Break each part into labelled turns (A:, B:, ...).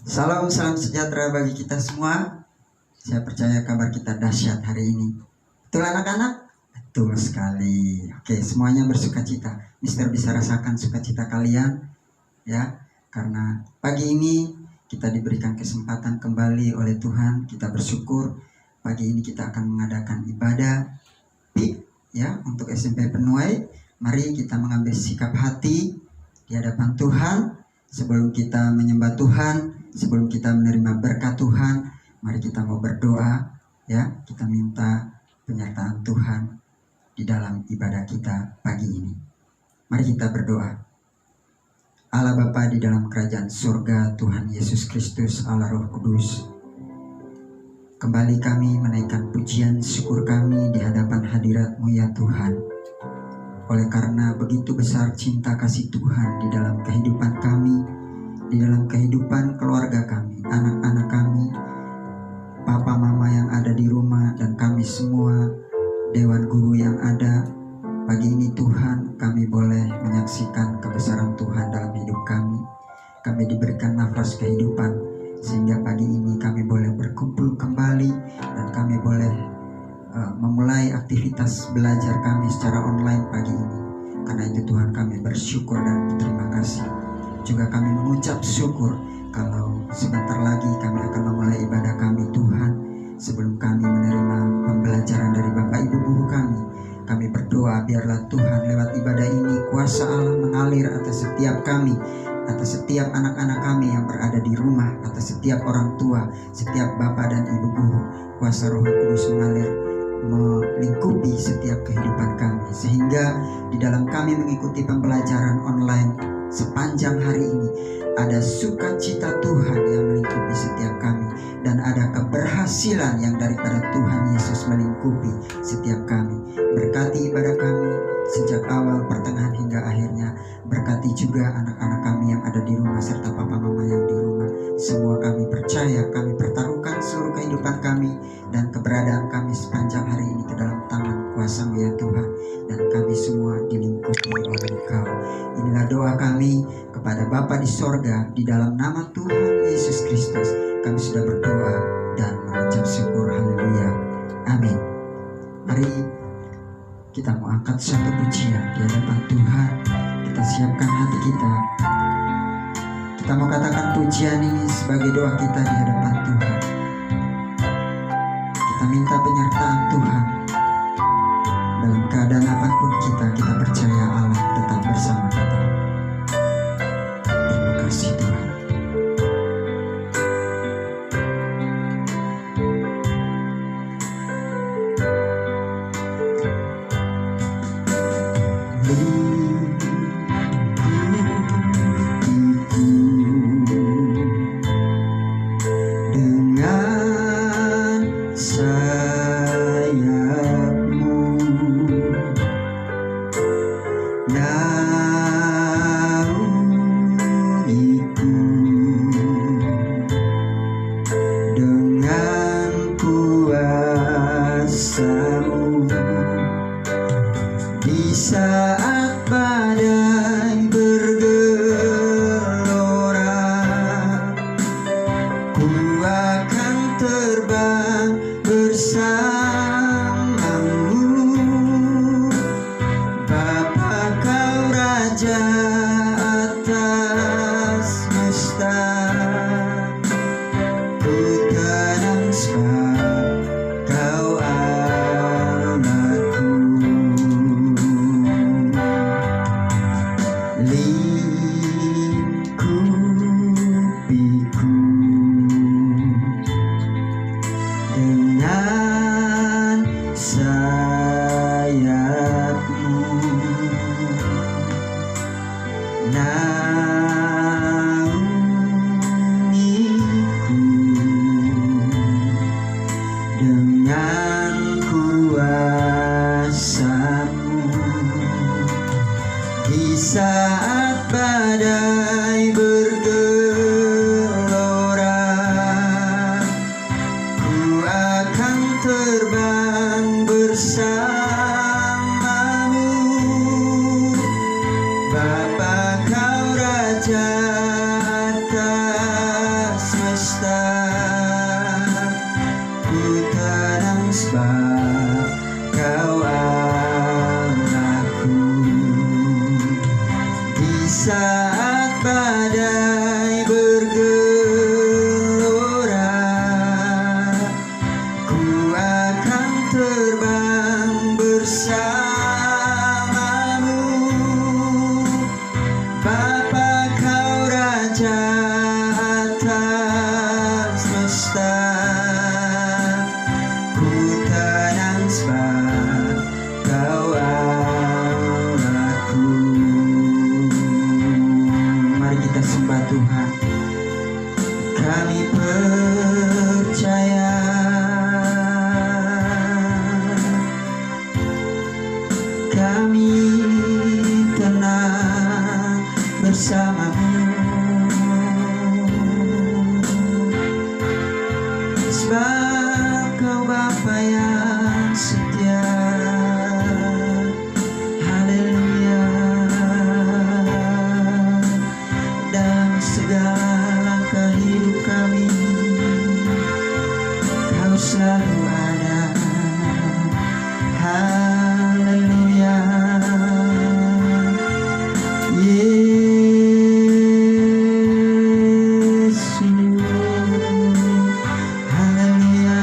A: Salam sejahtera bagi kita semua. Saya percaya kabar kita dahsyat hari ini. Betul anak-anak? Betul sekali. Oke, semuanya bersuka cita. Mister bisa rasakan sukacita kalian ya, karena pagi ini kita diberikan kesempatan kembali oleh Tuhan. Kita bersyukur pagi ini kita akan mengadakan ibadah PIK ya untuk SMP Penuai. Mari kita mengambil sikap hati di hadapan Tuhan sebelum kita menyembah Tuhan, sebelum kita menerima berkat Tuhan. Mari kita mau berdoa ya, kita minta penyertaan Tuhan di dalam ibadah kita pagi ini. Mari kita berdoa. Allah Bapa di dalam kerajaan surga, Tuhan Yesus Kristus, Allah Roh Kudus, kembali kami menaikkan pujian syukur kami di hadapan hadirat-Mu ya Tuhan. Oleh karena begitu besar cinta kasih Tuhan di dalam kehidupan kami, di dalam kehidupan keluarga kami, anak-anak kami, papa mama yang ada di rumah, dan kami semua, dewan guru yang ada. Pagi ini Tuhan, kami boleh menyaksikan kebesaran Tuhan dalam hidup kami. Kami diberikan nafas kehidupan, sehingga pagi ini kami boleh berkumpul kembali, dan kami boleh memulai aktivitas belajar kami secara online pagi ini. Karena itu Tuhan, kami bersyukur dan berterima kasih. Juga kami mengucap syukur kalau sebentar lagi kami akan memulai ibadah kami Tuhan. Sebelum kami menerima pembelajaran dari Bapak Ibu guru kami berdoa biarlah Tuhan lewat ibadah ini kuasa Allah mengalir atas setiap kami, atas setiap anak-anak kami yang berada di rumah, atas setiap orang tua, setiap Bapak dan Ibu guru. Kuasa Roh Kudus mengalir melingkupi setiap kehidupan kami, sehingga di dalam kami mengikuti pembelajaran online sepanjang hari ini ada sukacita Tuhan yang melingkupi setiap kami, dan ada keberhasilan yang daripada Tuhan Yesus melingkupi setiap kami. Berkati ibadah kami sejak awal, pertengahan hingga akhirnya. Berkati juga anak-anak kami yang ada di rumah serta papa mama yang di rumah. Semua kami percaya, kami pertaruhkan seluruh kehidupan kami dan keberadaan kami sepanjang hari ini ke dalam tangan kuasa-Mu ya Tuhan. Dan kami semua dilingkupi oleh Engkau. Inilah doa kami kepada Bapa di sorga, di dalam nama Tuhan Yesus Kristus kami sudah berdoa dan mengucap syukur. Haleluya, amin. Mari kita mau angkat satu pujian di hadapan Tuhan. Kita siapkan hati kita. Kita mau katakan pujian ini sebagai doa kita di hadapan Tuhan. Kita minta penyertaan Tuhan. Dalam keadaan apapun kita percaya Allah tetap bersama kita. Terima kasih Tuhan. Bapa kau Raja atas badai bergelora, ku akan terbang bersamamu. Bapa, kau Raja atas semesta, ku tenang sebab kau Allahku. Mari kita sembah Tuhan. Kami percaya, kami tenang bersamamu, sebab kau Bapa yang setia. Haleluya. Dalam segala langkah hidup kami, kau selalu ada. Haleluya. Yesus. Haleluya.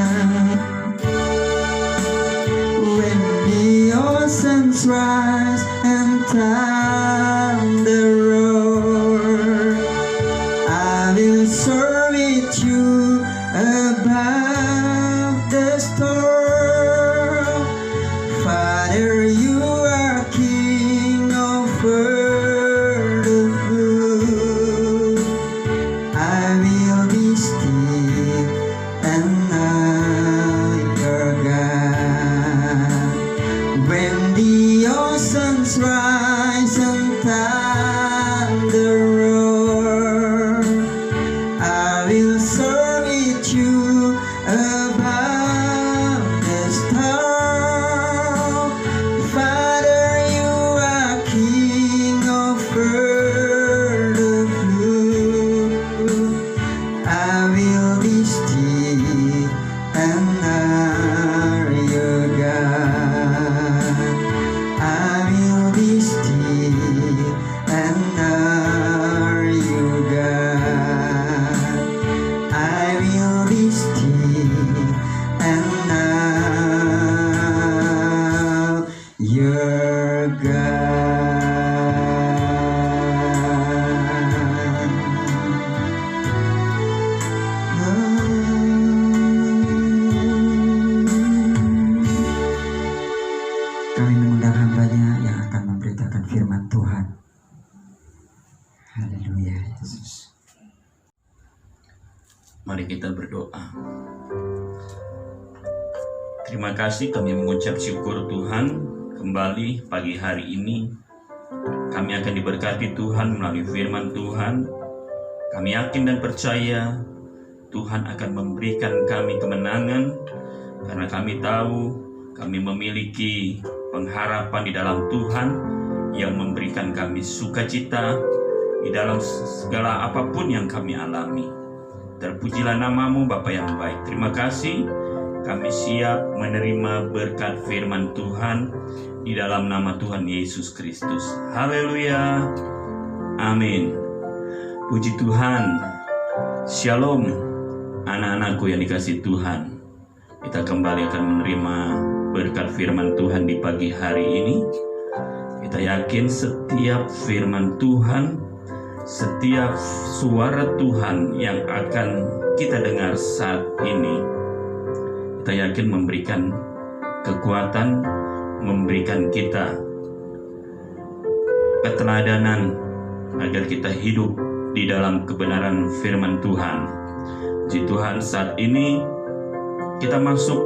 A: When the oceans rise and thunder roar, I will soar with you above the storm. Father, you are King over the blue. I will be still and know your God. When the oceans rise and thunder roar, I will soar with you above the storm. Father, you are King over the blue. I will be still and know your God. I will be still and know your God. I will be still and know your God. Kami mengundang hamba-Nya yang akan memberitakan firman Tuhan. Haleluya, Yesus.
B: Mari kita berdoa. Terima kasih, kami mengucap syukur Tuhan. Kembali pagi hari ini kami akan diberkati Tuhan melalui firman Tuhan. Kami yakin dan percaya Tuhan akan memberikan kami kemenangan, karena kami tahu kami memiliki pengharapan di dalam Tuhan yang memberikan kami sukacita di dalam segala apapun yang kami alami. Terpujilah namamu Bapa yang baik. Terima kasih, kami siap menerima berkat firman Tuhan di dalam nama Tuhan Yesus Kristus. Haleluya. Amin. Puji Tuhan. Shalom, anak-anakku yang dikasihi Tuhan. Kita kembali akan menerima berkat firman Tuhan di pagi hari ini. Kita yakin setiap firman Tuhan, setiap suara Tuhan yang akan kita dengar saat ini, kita yakin memberikan kekuatan, memberikan kita keteladanan agar kita hidup di dalam kebenaran firman Tuhan. Puji Tuhan, saat ini kita masuk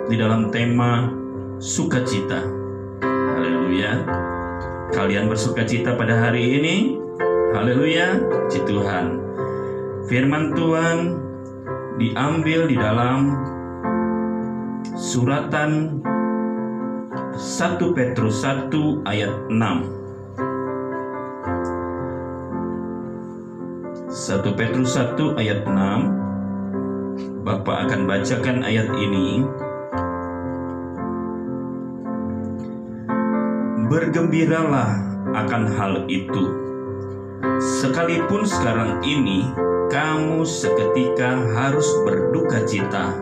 B: di dalam tema sukacita. Haleluya. Kalian bersukacita pada hari ini? Haleluya. Puji Tuhan. Firman Tuhan diambil di dalam suratan 1 Petrus 1 ayat 6. 1 Petrus 1 ayat 6. Bapak akan bacakan ayat ini. Bergembiralah akan hal itu, sekalipun sekarang ini kamu seketika harus berduka cita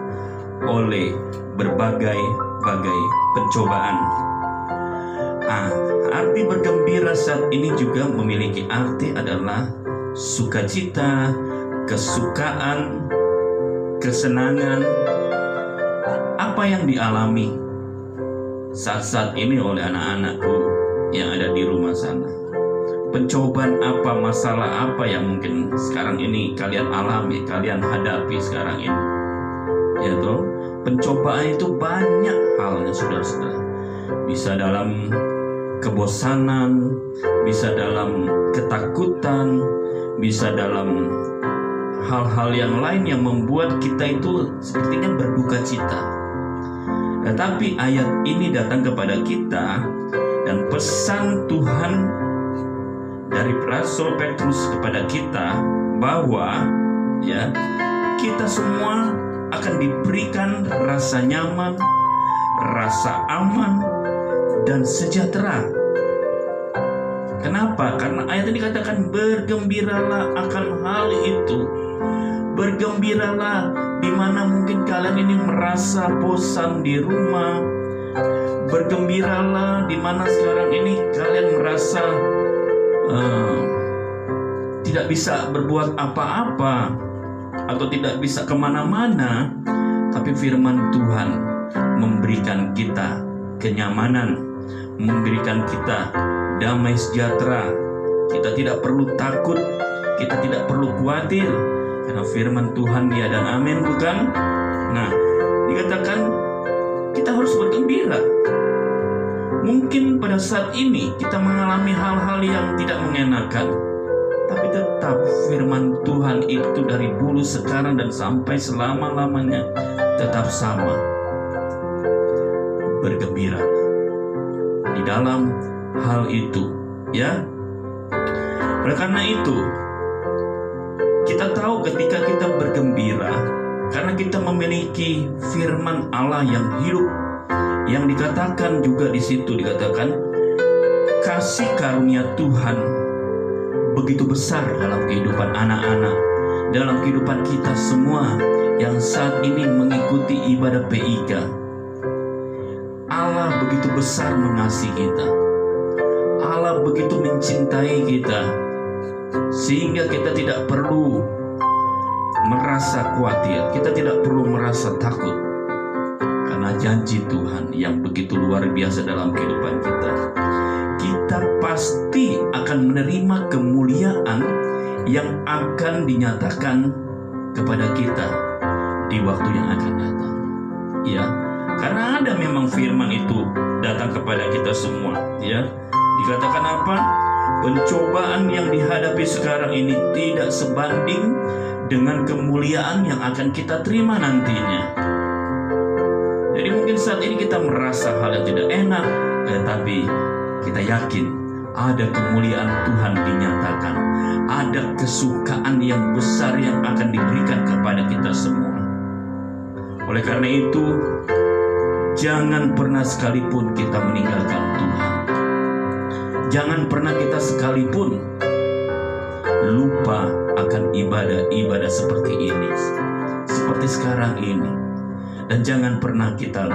B: oleh berbagai-bagai pencobaan. Arti bergembira saat ini juga memiliki arti adalah sukacita, kesukaan, kesenangan. Apa yang dialami saat-saat ini oleh anak-anakku yang ada di rumah sana? Pencobaan apa, masalah apa yang mungkin sekarang ini kalian alami, kalian hadapi sekarang ini? Ya toh, pencobaan itu banyak halnya, saudara-saudara. Bisa dalam kebosanan, bisa dalam ketakutan, bisa dalam hal-hal yang lain yang membuat kita itu sepertinya berduka cita. Tetapi ayat ini datang kepada kita dan pesan Tuhan dari Rasul Petrus kepada kita bahwa ya, kita semua akan diberikan rasa nyaman, rasa aman, dan sejahtera. Kenapa? Karena ayat ini katakan bergembiralah akan hal itu. Bergembiralah di mana mungkin kalian ini merasa bosan di rumah. Bergembiralah di mana sekarang ini kalian merasa tidak bisa berbuat apa-apa atau tidak bisa kemana-mana. Tapi firman Tuhan memberikan kita kenyamanan, memberikan kita damai sejahtera. Kita tidak perlu takut, kita tidak perlu khawatir, karena firman Tuhan ya dan amin, bukan? Nah, dikatakan kita harus bergembira. Mungkin pada saat ini kita mengalami hal-hal yang tidak mengenakan, tapi tetap firman Tuhan itu dari dulu, sekarang, dan sampai selama-lamanya tetap sama. Bergembira di dalam hal itu, ya. Oleh karena itu, kita tahu ketika kita bergembira karena kita memiliki firman Allah yang hidup, yang dikatakan juga di situ, dikatakan kasih karunia Tuhan begitu besar dalam kehidupan anak-anak, dalam kehidupan kita semua yang saat ini mengikuti ibadah PIK. Allah begitu besar mengasihi kita, Allah begitu mencintai kita, sehingga kita tidak perlu merasa khawatir, kita tidak perlu merasa takut, karena janji Tuhan yang begitu luar biasa dalam kehidupan kita. Kita pasti akan menerima kemuliaan yang akan dinyatakan kepada kita di waktu yang akan datang, ya. Karena ada memang firman itu datang kepada kita semua, ya. Dikatakan apa? Pencobaan yang dihadapi sekarang ini tidak sebanding dengan kemuliaan yang akan kita terima nantinya. Jadi mungkin saat ini kita merasa hal yang tidak enak, tetapi kita yakin ada kemuliaan Tuhan dinyatakan, ada kesukaan yang besar yang akan diberikan kepada kita semua. Oleh karena itu, jangan pernah sekalipun kita meninggalkan Tuhan. Jangan pernah kita sekalipun lupa akan ibadah-ibadah seperti ini, seperti sekarang ini. Dan jangan pernah kita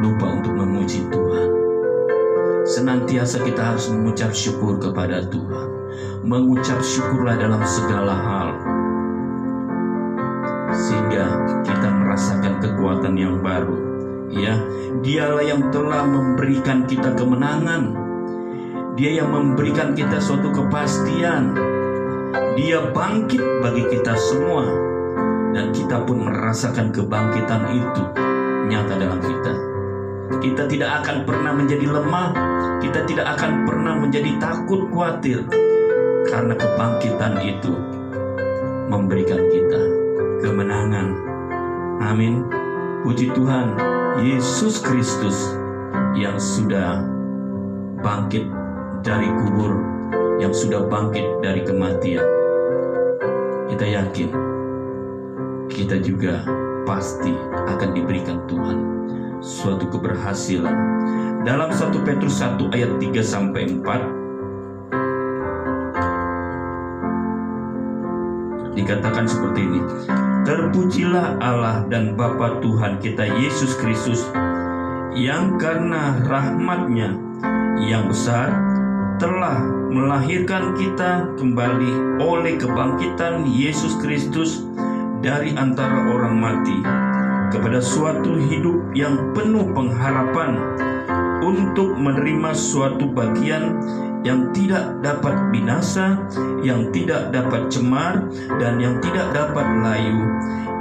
B: lupa untuk memuji Tuhan. Senantiasa kita harus mengucap syukur kepada Tuhan. Mengucap syukurlah dalam segala hal, sehingga kita merasakan kekuatan yang baru, ya. Dialah yang telah memberikan kita kemenangan, Dia yang memberikan kita suatu kepastian. Dia bangkit bagi kita semua, dan kita pun merasakan kebangkitan itu nyata dalam kita. Kita tidak akan pernah menjadi lemah, kita tidak akan pernah menjadi takut, khawatir, karena kebangkitan itu memberikan kita kemenangan. Amin. Puji Tuhan, Yesus Kristus yang sudah bangkit dari kubur, yang sudah bangkit dari kematian. Kita yakin kita juga pasti akan diberikan Tuhan suatu keberhasilan. Dalam 1 Petrus 1 ayat 3-4, dikatakan seperti ini. Terpujilah Allah dan Bapa Tuhan kita Yesus Kristus, yang karena rahmat-Nya yang besar telah melahirkan kita kembali oleh kebangkitan Yesus Kristus dari antara orang mati kepada suatu hidup yang penuh pengharapan, untuk menerima suatu bagian yang tidak dapat binasa, yang tidak dapat cemar, dan yang tidak dapat layu,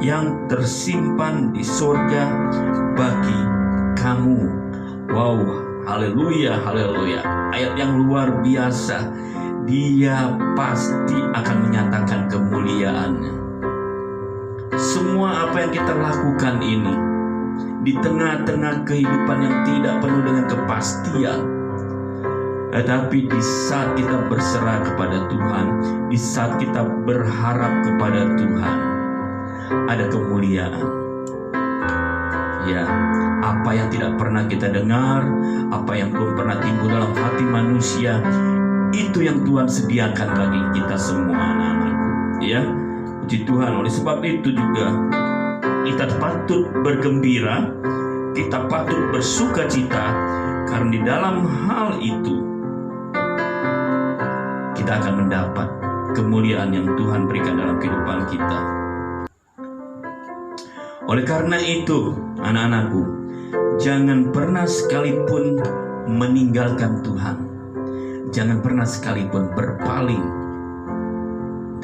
B: yang tersimpan di sorga bagi kamu. Wow, haleluya, haleluya. Ayat yang luar biasa. Dia pasti akan menyatakan kemuliaannya. Semua apa yang kita lakukan ini di tengah-tengah kehidupan yang tidak penuh dengan kepastian, tetapi di saat kita berserah kepada Tuhan, di saat kita berharap kepada Tuhan, ada kemuliaan. Ya, apa yang tidak pernah kita dengar, apa yang belum pernah timbul dalam hati manusia, itu yang Tuhan sediakan bagi kita semua, anak-anakku. Ya, puji Tuhan. Oleh sebab itu juga kita patut bergembira, kita patut bersuka cita, karena di dalam hal itu kita akan mendapat kemuliaan yang Tuhan berikan dalam kehidupan kita. Oleh karena itu, anak-anakku, jangan pernah sekalipun meninggalkan Tuhan. Jangan pernah sekalipun berpaling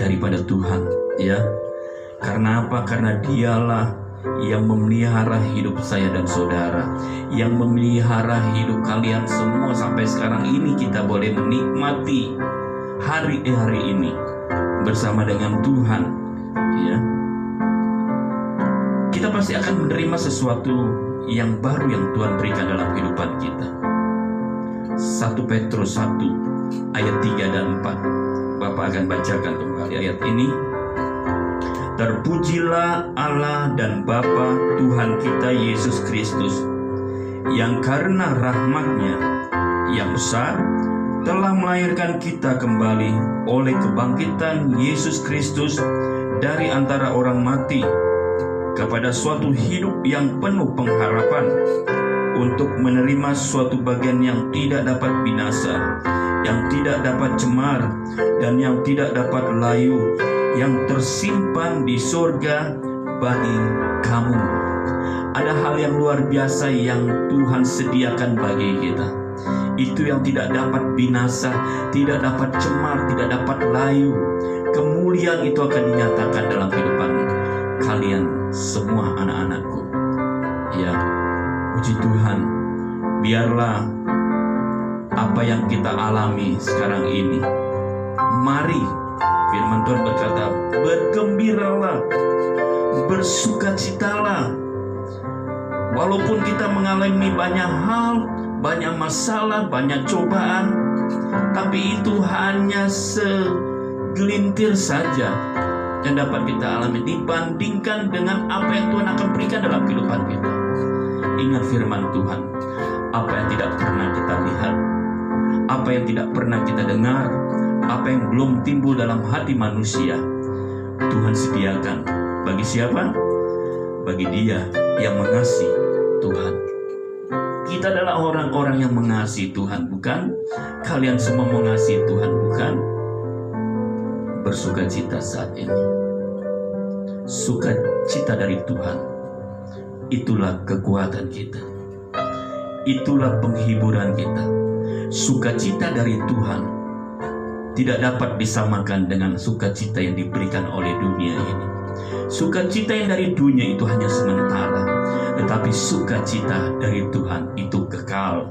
B: daripada Tuhan, ya. Karena apa? Karena Dialah yang memelihara hidup saya dan saudara, yang memelihara hidup kalian semua sampai sekarang ini. Kita boleh menikmati hari ini bersama dengan Tuhan, ya. Kita pasti akan menerima sesuatu yang baru yang Tuhan berikan dalam kehidupan kita. 1 Petrus 1 ayat 3 dan 4. Bapak akan bacakan kembali ayat ini. Terpujilah Allah dan Bapa Tuhan kita Yesus Kristus, yang karena rahmat-Nya yang besar telah melahirkan kita kembali oleh kebangkitan Yesus Kristus dari antara orang mati kepada suatu hidup yang penuh pengharapan, untuk menerima suatu bagian yang tidak dapat binasa, yang tidak dapat cemar, dan yang tidak dapat layu, yang tersimpan di sorga bagi kamu. Ada hal yang luar biasa yang Tuhan sediakan bagi kita. Itu yang tidak dapat binasa, tidak dapat cemar, tidak dapat layu. Kemuliaan itu akan dinyatakan dalam kehidupan kalian semua, anak-anakku. Ya, puji Tuhan. Biarlah apa yang kita alami sekarang ini, mari, firman Tuhan berkata, bergembiralah, bersukacitalah. Walaupun kita mengalami banyak hal, banyak masalah, banyak cobaan, tapi itu hanya segelintir saja yang dapat kita alami dibandingkan dengan apa yang Tuhan akan berikan dalam kehidupan kita. Ingat firman Tuhan, apa yang tidak pernah kita lihat, apa yang tidak pernah kita dengar, apa yang belum timbul dalam hati manusia, Tuhan sediakan bagi siapa? Bagi dia yang mengasihi Tuhan. Kita adalah orang-orang yang mengasihi Tuhan, bukan? Kalian semua mengasihi Tuhan, bukan? Bersukacita saat ini. Sukacita dari Tuhan, itulah kekuatan kita, itulah penghiburan kita. Sukacita dari Tuhan tidak dapat disamakan dengan sukacita yang diberikan oleh dunia ini. Sukacita yang dari dunia itu hanya sementara, tetapi sukacita dari Tuhan itu kekal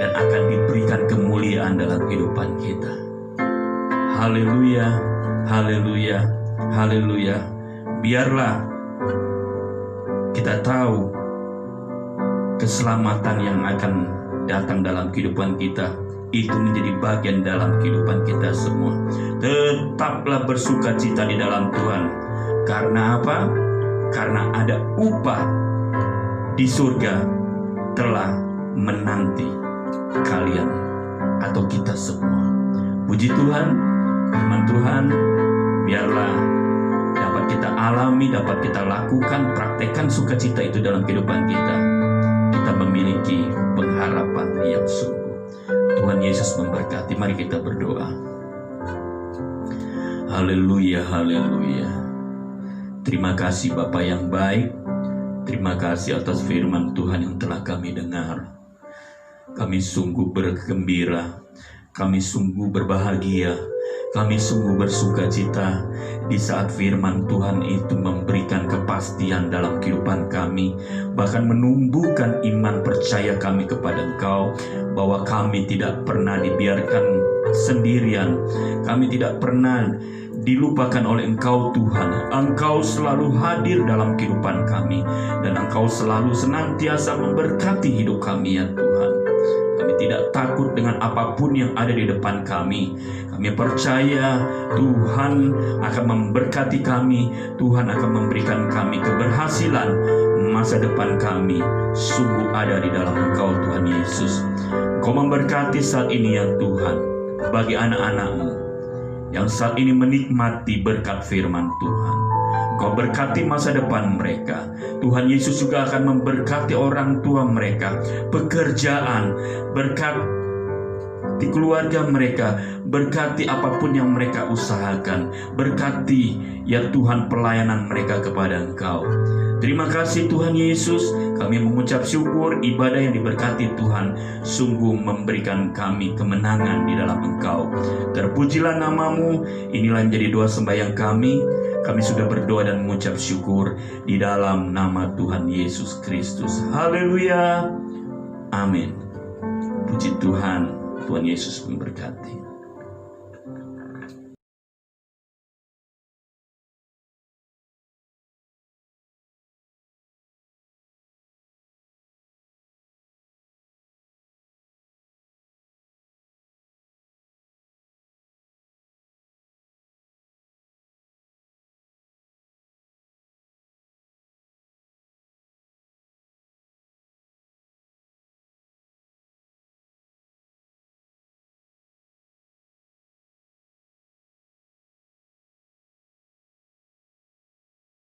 B: dan akan diberikan kemuliaan dalam kehidupan kita. Haleluya, haleluya, haleluya. Biarlah kita tahu keselamatan yang akan datang dalam kehidupan kita itu menjadi bagian dalam kehidupan kita semua. Tetaplah bersukacita di dalam Tuhan. Karena apa? Karena ada upah di surga telah menanti kalian atau kita semua. Puji Tuhan, firman Tuhan, biarlah dapat kita alami, dapat kita lakukan, praktekkan sukacita itu dalam kehidupan kita, kita memiliki pengharapan yang sungguh. Tuhan Yesus memberkati. Mari kita berdoa. Haleluya, haleluya. Terima kasih Bapa yang baik. Terima kasih atas firman Tuhan yang telah kami dengar. Kami sungguh bergembira, kami sungguh berbahagia, kami sungguh bersukacita di saat firman Tuhan itu memberikan kepastian dalam kehidupan kami, bahkan menumbuhkan iman percaya kami kepada Engkau, bahwa kami tidak pernah dibiarkan sendirian, kami tidak pernah dilupakan oleh Engkau Tuhan. Engkau selalu hadir dalam kehidupan kami, dan Engkau selalu senantiasa memberkati hidup kami ya Tuhan. Kami tidak takut dengan apapun yang ada di depan kami. Kami percaya Tuhan akan memberkati kami. Tuhan akan memberikan kami keberhasilan. Masa depan kami sungguh ada di dalam Engkau Tuhan Yesus. Engkau memberkati saat ini ya Tuhan, bagi anak-anak-Mu yang saat ini menikmati berkat firman Tuhan. Kau berkati masa depan mereka. Tuhan Yesus juga akan memberkati orang tua mereka, pekerjaan, berkati keluarga mereka, berkati apapun yang mereka usahakan, berkati ya Tuhan pelayanan mereka kepada Engkau. Terima kasih Tuhan Yesus. Kami mengucap syukur ibadah yang diberkati Tuhan sungguh memberikan kami kemenangan di dalam Engkau. Terpujilah nama-Mu. Inilah yang menjadi doa sembahyang kami. Kami sudah berdoa dan mengucap syukur di dalam nama Tuhan Yesus Kristus. Haleluya. Amin. Puji Tuhan. Tuhan Yesus memberkati.